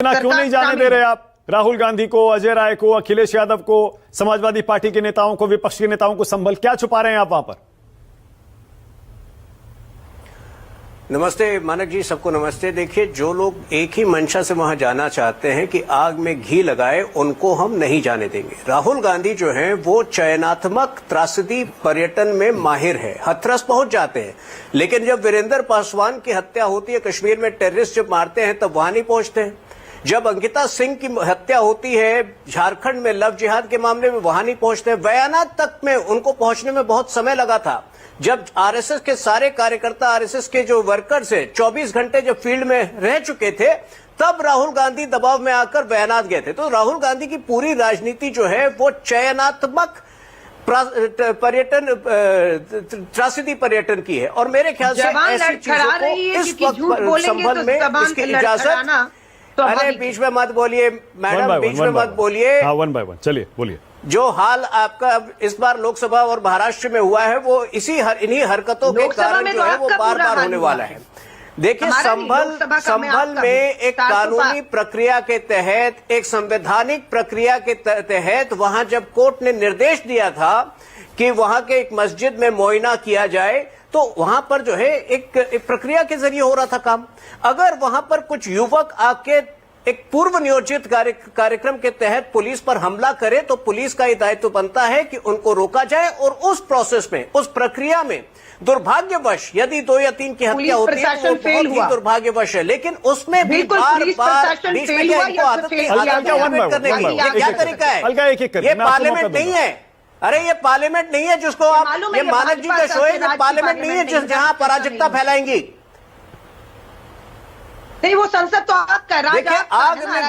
इतना क्यों नहीं जाने दे रहे आप राहुल गांधी को, अजय राय को, अखिलेश यादव को, समाजवादी पार्टी के नेताओं को, विपक्ष के नेताओं को? संभल क्या छुपा रहे हैं आप वहां पर? नमस्ते मानक जी, सबको नमस्ते। देखिए, जो लोग एक ही मंशा से वहां जाना चाहते हैं कि आग में घी लगाए, उनको हम नहीं जाने देंगे। राहुल गांधी जो हैं वो चयनात्मक त्रासदी पर्यटन में माहिर है, हथरस पहुंच जाते हैं, लेकिन जब वीरेंद्र पासवान की हत्या होती है, कश्मीर में टेररिस्ट जब मारते हैं, तब वहां नहीं पहुंचते हैं। जब अंकिता सिंह की हत्या होती है झारखंड में लव जिहाद के मामले में, वहां नहीं पहुंचते। वयानाड तक में उनको पहुंचने में बहुत समय लगा था। जब आरएसएस के सारे कार्यकर्ता, आरएसएस के जो वर्कर्स हैं, 24 घंटे जब फील्ड में रह चुके थे, तब राहुल गांधी दबाव में आकर वयानाड गए थे। तो राहुल गांधी की पूरी राजनीति जो है वो चयनात्मक पर्यटन, त्रासदी पर्यटन की है। और मेरे ख्याल से ऐसी चीजों को इस वक्त संबंध में इसकी इजाजत, अरे बीच में मत बोलिए मैडम, बीच में मत बोलिए। हाँ, वन बाय वन चलिए, बोलिए। जो हाल आपका इस बार लोकसभा और महाराष्ट्र में हुआ है, वो इन्हीं हरकतों के कारण जो है वो बार बार होने वाला है। देखिए, संभल में एक कानूनी प्रक्रिया के तहत, एक संवैधानिक प्रक्रिया के तहत वहां जब कोर्ट ने निर्देश दिया था कि वहां के एक मस्जिद में मुआयना किया जाए, तो वहां पर जो है एक प्रक्रिया के जरिए हो रहा था काम। अगर वहां पर कुछ युवक आके एक पूर्व नियोजित कार्यक्रम के तहत पुलिस पर हमला करे, तो पुलिस का ये दायित्व बनता है कि उनको रोका जाए। और उस प्रोसेस में, उस प्रक्रिया में दुर्भाग्यवश यदि 2 या 3 की हत्या होती है तो बहुत ही दुर्भाग्यवश है, लेकिन उसमें भी बार बार बीच में इनको आदत करने की, ये क्या तरीका है? ये पार्लियामेंट नहीं है। अरे ये पार्लियामेंट नहीं है जिसको आप, ये मानक जी का शो है, ये पार्लियामेंट नहीं है जहां अराजकता फैलाएंगी। नहीं, वो संसद तो आपका राज। देखिए, आग में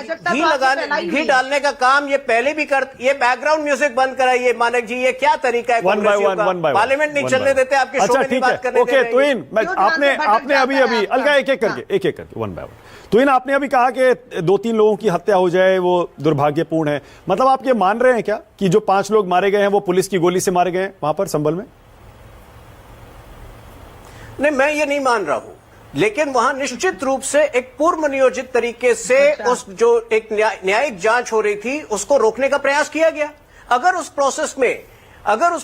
घी डालने का काम ये पहले भी ये बैकग्राउंड म्यूजिक बंद कराइए मानक जी, ये क्या तरीका है? पार्लियामेंट नहीं चलने देते आपके शो में बात करने। ओके, तो आपने अभी अलगा एक एक करके वन बाय वन, तो आपने अभी कहा कि 2-3 लोगों की हत्या हो जाए वो दुर्भाग्यपूर्ण है। मतलब आप ये मान रहे हैं क्या कि जो 5 लोग मारे गए हैं वो पुलिस की गोली से मारे गए हैं वहां पर संभल में? नहीं, मैं ये नहीं मान रहा हूं, लेकिन वहां निश्चित रूप से एक पूर्व नियोजित तरीके से उस जो एक न्यायिक जांच हो रही थी उसको रोकने का प्रयास किया गया। अगर उस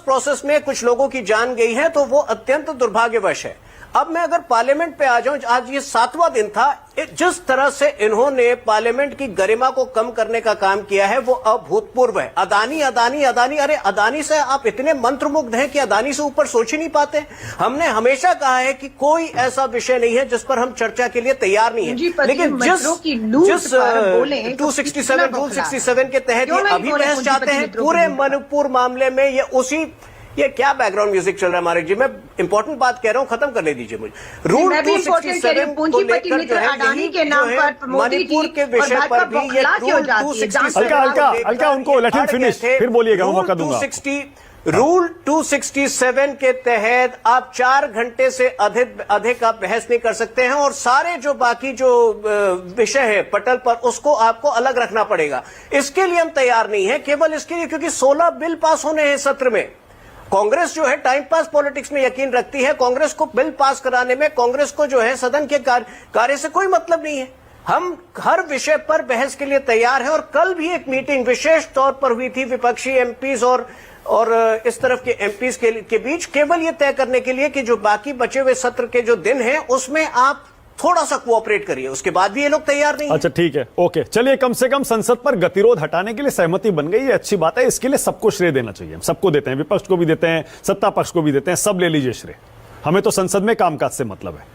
प्रोसेस में कुछ लोगों की जान गई है तो वो अत्यंत दुर्भाग्यवश है। अब मैं अगर पार्लियामेंट पे आ जाऊं, आज ये 7वां दिन था। जिस तरह से इन्होंने पार्लियामेंट की गरिमा को कम करने का काम किया है वो अभूतपूर्व है। अदानी अदानी अदानी, अरे अदानी से आप इतने मंत्रमुग्ध हैं कि अदानी से ऊपर सोच ही नहीं पाते। हमने हमेशा कहा है कि कोई ऐसा विषय नहीं है जिस पर हम चर्चा के लिए तैयार नहीं है, लेकिन जिस 267 रूल 67 के तहत ये अभी बहस चाहते हैं पूरे मणिपुर मामले में, ये क्या बैकग्राउंड म्यूजिक चल रहा है मालिक जी? मैं इंपॉर्टेंट बात कह रहा हूं, खत्म करने दीजिए मुझे। रूल 267 को लेकर जो है मणिपुर के विषय पर भी ये रूल 267 हल्का उनको लेट हिम फिनिश, फिर बोलिएगा, मौका दूंगा। रूल 267 के तहत आप 4 घंटे से अधिक आप बहस नहीं कर सकते हैं, और सारे जो बाकी जो विषय है पटल पर उसको आपको अलग रखना पड़ेगा। इसके लिए हम तैयार नहीं है, केवल इसके लिए क्योंकि 16 बिल पास होने हैं सत्र में। कांग्रेस जो है टाइम पास पॉलिटिक्स में यकीन रखती है। कांग्रेस को बिल पास कराने में, कांग्रेस को जो है सदन के कार्य से कोई मतलब नहीं है। हम हर विषय पर बहस के लिए तैयार हैं, और कल भी एक मीटिंग विशेष तौर पर हुई थी विपक्षी एमपीज और इस तरफ के एमपीज के बीच, केवल ये तय करने के लिए कि जो बाकी बचे हुए सत्र के जो दिन हैं उसमें आप थोड़ा सा कोऑपरेट करिए। उसके बाद भी ये लोग तैयार नहीं। अच्छा ठीक है, ओके, चलिए, कम से कम संसद पर गतिरोध हटाने के लिए सहमति बन गई, ये अच्छी बात है। इसके लिए सबको श्रेय देना चाहिए, हम सबको देते हैं, विपक्ष को भी देते हैं, सत्ता पक्ष को भी देते हैं, सब ले लीजिए श्रेय। हमें तो संसद में कामकाज से मतलब है।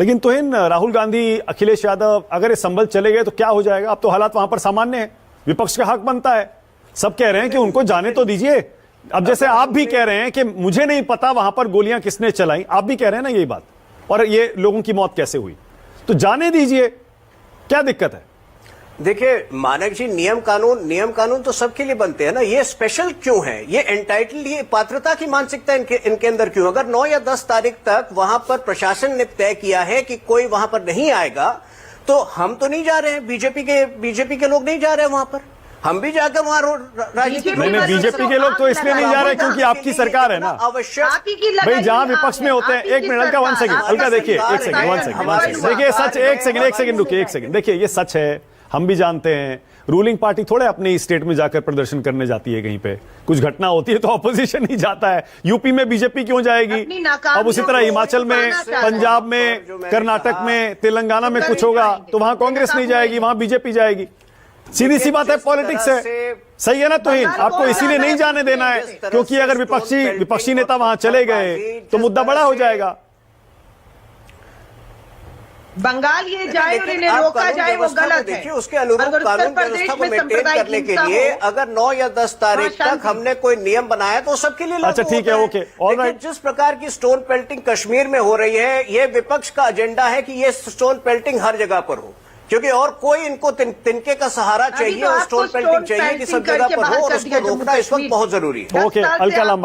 लेकिन तुहिन, राहुल गांधी, अखिलेश यादव अगर ये संभल चले गए तो क्या हो जाएगा? अब तो हालात वहां पर सामान्य है, विपक्ष का हक बनता है। सब कह रहे हैं कि उनको जाने तो दीजिए। अब जैसे आप भी कह रहे हैं कि मुझे नहीं पता वहां पर गोलियां किसने चलाई, आप भी कह रहे हैं ना यही बात, और ये लोगों की मौत कैसे हुई, तो जाने दीजिए, क्या दिक्कत है? देखिए मानक जी, नियम कानून तो सबके लिए बनते हैं ना। ये स्पेशल क्यों है? ये एंटाइटल्ड, ये पात्रता की मानसिकता इनके अंदर क्यों? अगर 9 या 10 तारीख तक वहां पर प्रशासन ने तय किया है कि कोई वहां पर नहीं आएगा, तो हम तो नहीं जा रहे हैं, बीजेपी के लोग नहीं जा रहे हैं वहां पर। हम भी जाकर वहां राजनीति नहीं, बीजेपी के लोग तो इसलिए नहीं जा रहे क्योंकि आपकी सरकार है ना। आवश्यक भाई, जहां विपक्ष में होते हैं, एक मिनट, हल्का 1 सेकंड, हल्का देखिए, 1 सेकंड, देखिए सच, 1 सेकंड रुकिए, 1 सेकंड, देखिए ये सच है। हम भी जानते हैं रूलिंग पार्टी थोड़े अपने स्टेट में जाकर प्रदर्शन करने जाती है, कहीं पे कुछ घटना होती है तो ऑपोजिशन ही जाता है। यूपी में बीजेपी क्यों जाएगी? अपनी नाकामियों अब उसी तरह को हिमाचल में, छुपाना चाह रहा है। पंजाब में, जो मैंने कर्नाटक कहा, में, तेलंगाना में तो कुछ नहीं होगा जाएंगे। तो वहां कांग्रेस नहीं जाएगी, वहां बीजेपी जाएगी। सीधी सी बात है, जिस पॉलिटिक्स तरह है। से सही है ना तुहिन? बंगाल आपको को इसीलिए हटाना नहीं है, जाने देना है, जिस तरह क्योंकि से अगर स्टोन पेल्टिंग विपक्षी नेता और वहां चले गए पत्थरबाजी, तो जिस मुद्दा तरह बड़ा हो से जाएगा। बंगाल ये जाए और लेकिन इन्हें आप रोका कानून जाए वो व्यवस्था को गलत है। देखिए, उसके अनुरूप अगर कानून उत्तर प्रदेश व्यवस्था को में मेंटेन सांप्रदायिक करने के हिंसा लिए हो, अगर 9 या 10 तारीख वहाँ तक शांति। हमने कोई नियम बनाया तो सबके लिए लागू अच्छा, ठीक है, होता ओके, ऑल लेकिन राइट। जिस प्रकार की स्टोन पेल्टिंग कश्मीर में हो रही है, ये विपक्ष का एजेंडा है कि ये स्टोन पेल्टिंग हर जगह पर हो, क्योंकि और कोई इनको तिनके का सहारा अभी चाहिए तो और आपको स्टोन पेल्टिंग चाहिए कि सब पेल्टिंग जगह करके पर बाहर हो, और कर उसको दिया जम्मू रोकना इस वक्त कश्मीर। बहुत जरूरी है। 10 ओके, साल से अलका आप लांबा।